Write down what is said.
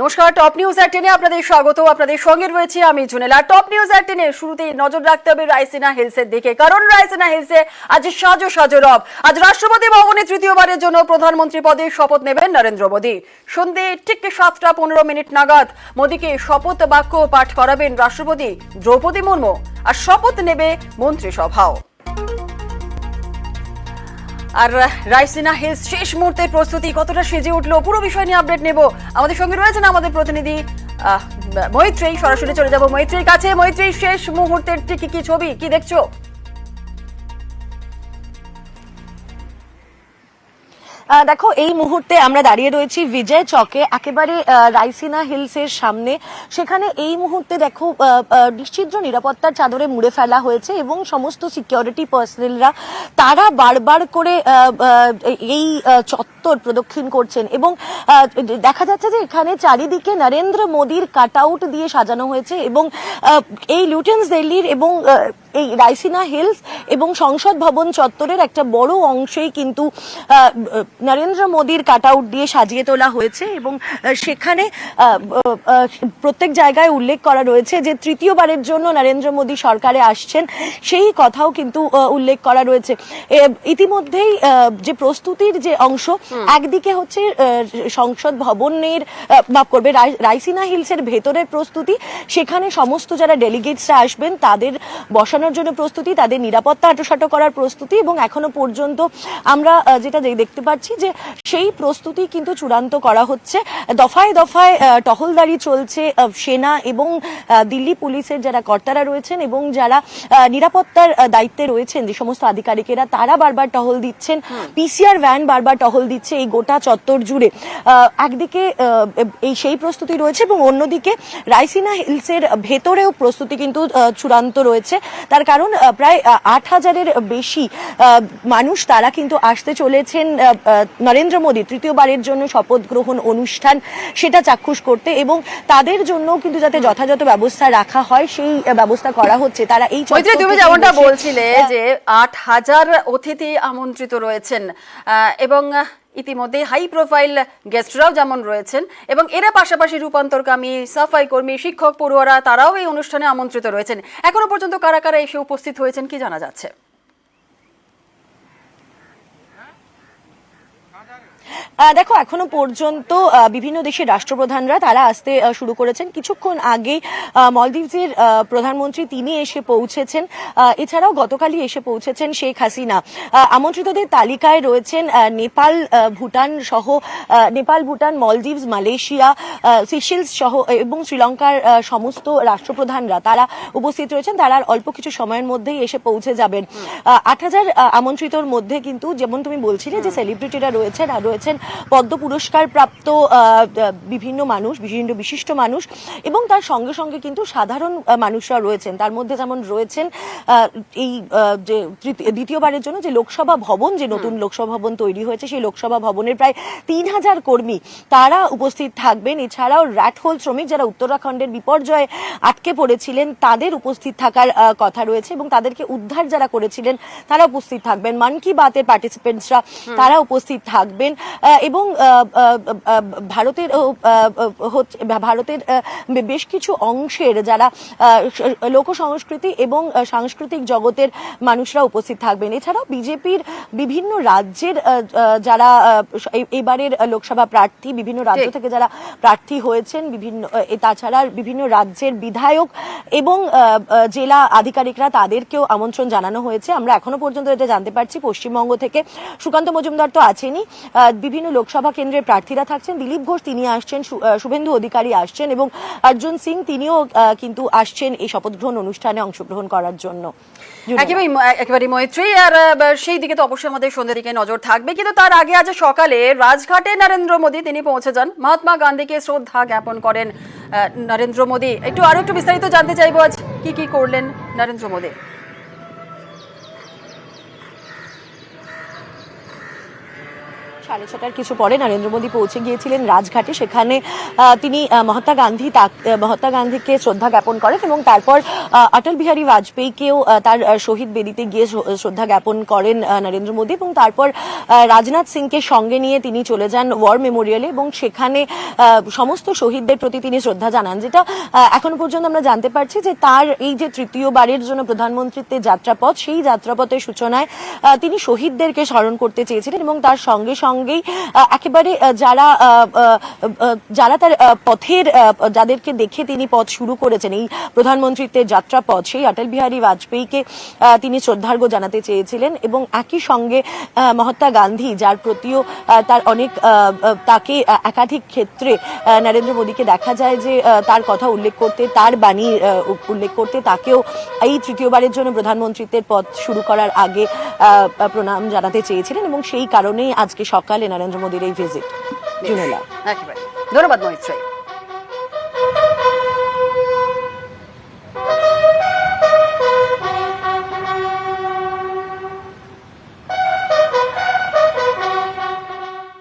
নমস্কার, top news 18-এ আপনাদের স্বাগত। আপনাদের সঙ্গে রয়েছে আমি জুনেলা। টপ নিউজ 18-এ শুরুতেই নজর রাখতে হবে রাইসিনা হিলসের দিকে, কারণ রাইসিনা হিলসে আজ সাজো সাজো রব। আজ রাষ্ট্রপতি ভবনে তৃতীয়বারের জন্য প্রধানমন্ত্রী পদে শপথ নেবেন নরেন্দ্র মোদী। সন্ধ্যে ঠিক 7:15 নাগাদ মোদীকে শপথ বাক্য পাঠ করাবেন রাষ্ট্রপতি দ্রৌপদী মুর্মু, আর শপথ নেবে মন্ত্রিসভাও। আর রাইসিনা হিলস শেষ মুহূর্তের প্রস্তুতি কতটা সেজে উঠলো, পুরো বিষয় নিয়ে আপডেট নেব। আমাদের সঙ্গে রয়েছেন আমাদের প্রতিনিধি মৈত্রী। সরাসরি চলে যাব মৈত্রীর কাছে। মৈত্রী, শেষ মুহূর্তের ঠিক কি ছবি, কি দেখছো? দেখো, এই মুহূর্তে আমরা দাঁড়িয়ে রয়েছি বিজয় চকে, একেবারে রাইসিনা হিলসের সামনে। সেখানে এই মুহূর্তে দেখো নিশ্চিদ্র নিরাপত্তার চাদরে মুড়ে ফেলা হয়েছে এবং সমস্ত সিকিউরিটি পার্সোনেলরা তারা বারবার করে এই চত্বর প্রদক্ষিণ করছেন এবং দেখা যাচ্ছে যে এখানে চারিদিকে নরেন্দ্র মোদীর কাট আউট দিয়ে সাজানো হয়েছে এবং এই লুটেন্স দিল্লির এবং এই রাইসিনা হিলস এবং সংসদ ভবন চত্বরের একটা বড় অংশই কিন্তু নরেন্দ্র মোদীর কাট আউট দিয়ে সাজিয়ে তোলা হয়েছে এবং সেখানে প্রত্যেক জায়গায় উল্লেখ করা রয়েছে যে তৃতীয়বারের জন্য নরেন্দ্র মোদী সরকারে আসছেন, সেই কথাও কিন্তু উল্লেখ করা রয়েছে। ইতিমধ্যেই যে প্রস্তুতির যে অংশ, একদিকে হচ্ছে সংসদ ভবনের মাফ করবে রাইসিনা হিলসের ভেতরের প্রস্তুতি, সেখানে সমস্ত যারা ডেলিগেটসরা আসবেন তাদের বসানোর জন্য প্রস্তুতি, তাদের নিরাপত্তা আঁটোসাঁটো করার প্রস্তুতি এবং এখনো পর্যন্ত আমরা যেটা দেখতে পাচ্ছি যে সেই প্রস্তুতি কিন্তু চূড়ান্ত করা হচ্ছে। দফায় দফায় টহলদারি চলছে সেনা এবং দিল্লি পুলিশের যারা কর্তারা রয়েছেন এবং যারা নিরাপত্তার দায়িত্বে রয়েছেন, যে সমস্ত আধিকারিকেরা, তারা বারবার টহল দিচ্ছেন। পিসিআর ভ্যান বারবার টহল দিচ্ছে এই গোটা চত্বর জুড়ে। একদিকে এই সেই প্রস্তুতি রয়েছে এবং অন্যদিকে রাইসিনা হিলসের ভেতরেও প্রস্তুতি কিন্তু চূড়ান্ত রয়েছে। তার কারণ প্রায় 8,000-এর বেশি মানুষ তারা কিন্তু আসতে চলেছেন নরেন্দ্র মোদী তৃতীয়বারের জন্য শপথ গ্রহণ অনুষ্ঠান সেটা চাক্ষুষ করতে, এবং তাদের জন্য কিন্তু যাতে যথাযথ ব্যবস্থা রাখা হয় সেই ব্যবস্থা করা হচ্ছে। তারা এই তুমি যেমনটা বলছিলে যে 8,000 অতিথি আমন্ত্রিত রয়েছেন এবং ইতিমধ্যে হাই প্রোফাইল গেস্টরাও যেমন রয়েছেন এবং এরা পাশাপাশি রূপান্তরকামী, সাফাই কর্মী, শিক্ষক, পড়ুয়ারা তারাও এই অনুষ্ঠানে আমন্ত্রিত রয়েছেন। এখনো পর্যন্ত কারা কারা এসে উপস্থিত হয়েছেন কি জানা যাচ্ছে? দেখো, এখনো পর্যন্ত বিভিন্ন দেশের রাষ্ট্রপ্রধানরা তারা আসতে শুরু করেছেন। কিছুক্ষণ আগে মলদ্বীপের প্রধানমন্ত্রী তিনি এসে পৌঁছেছেন। এছাড়াও গতকালই এসে পৌঁছেছেন শেখ হাসিনা। আমন্ত্রিতদের তালিকায় রয়েছেন নেপাল, ভুটান সহ নেপাল, ভুটান, মলদ্বীপ, মালয়েশিয়া, সিশেলস সহ এবং শ্রীলঙ্কার সমস্ত রাষ্ট্রপ্রধানরা তারা উপস্থিত রয়েছেন। তারা অল্প কিছু সময়ের মধ্যেই এসে পৌঁছে যাবেন। 8,000 আমন্ত্রিতর মধ্যে কিন্তু যেমন তুমি বলছিলে যে সেলিব্রিটিরা রয়েছেন, আর রয়েছেন পদ্ম পুরস্কার প্রাপ্ত বিভিন্ন মানুষ, বিভিন্ন বিশিষ্ট মানুষ, এবং তার সঙ্গে সঙ্গে কিন্তু সাধারণ মানুষরা রয়েছেন। তার মধ্যে যেমন রয়েছেন এই যে দ্বিতীয়বারের জন্য যে লোকসভা ভবন, যে নতুন লোকসভা ভবন তৈরি হয়েছে, সেই লোকসভা ভবনের প্রায় 3,000 কর্মী তারা উপস্থিত থাকবেন। এছাড়াও র্যাটহোল শ্রমিক যারা উত্তরাখণ্ডের বিপর্যয়ে আটকে পড়েছিলেন তাদের উপস্থিত থাকার কথা রয়েছে এবং তাদেরকে উদ্ধার যারা করেছিলেন তারা উপস্থিত থাকবেন। মন কি বাতের পার্টিসিপেন্টসরা তারা উপস্থিত থাকবেন এবং ভারতের বেশ কিছু অংশের যারা লোক সংস্কৃতি এবং সাংস্কৃতিক জগতের মানুষরা উপস্থিত থাকবেন। এছাড়াও বিজেপির বিভিন্ন রাজ্যের যারা এবারের লোকসভা প্রার্থী, বিভিন্ন রাজ্য থেকে যারা প্রার্থী হয়েছেন, তাছাড়া বিভিন্ন রাজ্যের বিধায়ক এবং জেলা আধিকারিকরা তাদেরকেও আমন্ত্রণ জানানো হয়েছে। আমরা এখনো পর্যন্ত এটা জানতে পারছি পশ্চিমবঙ্গ থেকে সুকান্ত মজুমদার তো আছেনই, বিভিন্ন লোকসভা কেন্দ্রের প্রার্থীরা থাকছেন। দিলীপ ঘোষ তিনি আসছেন, শুভেন্দু অধিকারী আসছেন এবং অর্জুন সিং তিনিও কিন্তু আসছেন এই শপথ গ্রহণ অনুষ্ঠানে অংশগ্রহণ করার জন্য। একেবারে মৈত্রী, আর সেই দিকে তো অবশ্যই আমাদের সন্ধ্যের দিকে নজর থাকবে, কিন্তু তার আগে আজ সকালে রাজঘাটে নরেন্দ্র মোদী তিনি পৌঁছে যান। মহাত্মা গান্ধীকে শ্রদ্ধা জ্ঞাপন করেন নরেন্দ্র মোদী। আরো একটু বিস্তারিত জানতে চাইবো আজ কি কি করলেন নরেন্দ্র মোদী। 6:30 কিছু পরে নরেন্দ্র মোদী পৌঁছে গিয়েছিলেন রাজঘাটে। সেখানে তিনি মহাত্মা গান্ধীকে শ্রদ্ধা জ্ঞাপন করেন এবং তারপর অটল বিহারী বাজপেয়ীকেও তার শহীদ বেদিতে গিয়ে শ্রদ্ধা জ্ঞাপন করেন নরেন্দ্র মোদী, এবং তারপর রাজনাথ সিংকে সঙ্গে নিয়ে তিনি চলে যান ওয়ার মেমোরিয়ালে এবং সেখানে সমস্ত শহীদদের প্রতি তিনি শ্রদ্ধা জানান। যেটা এখনো পর্যন্ত আমরা জানতে পারছি যে তার এই যে তৃতীয়বারের জন্য প্রধানমন্ত্রীত্বের যাত্রাপথ, সেই যাত্রাপথের সূচনায় তিনি শহীদদেরকে স্মরণ করতে চেয়েছিলেন এবং তার সঙ্গে সঙ্গেই একেবারে যারা তার পথের যাদেরকে দেখে তিনি পথ শুরু করেছেন এই প্রধানমন্ত্রীত্বের যাত্রাপথ, সেই অটল বিহারী বাজপেয়ীকে তিনি শ্রদ্ধার্ঘ্য জানাতে চেয়েছিলেন। এবং একই সঙ্গে মহাত্মা গান্ধী, যার প্রতিও তার অনেক তাকে একাধিক ক্ষেত্রে নরেন্দ্র মোদীকে দেখা যায় যে তার কথা উল্লেখ করতে, তার বাণী উল্লেখ করতে, তাকেও এই তৃতীয়বারের জন্য প্রধানমন্ত্রীত্বের পথ শুরু করার আগে প্রণাম জানাতে চেয়েছিলেন এবং সেই কারণেই আজকে সকালে নরেন্দ্র মোদীর এই ভিজিট। জুনেলা, একেবারে ধন্যবাদ মৈত্রেয়ী।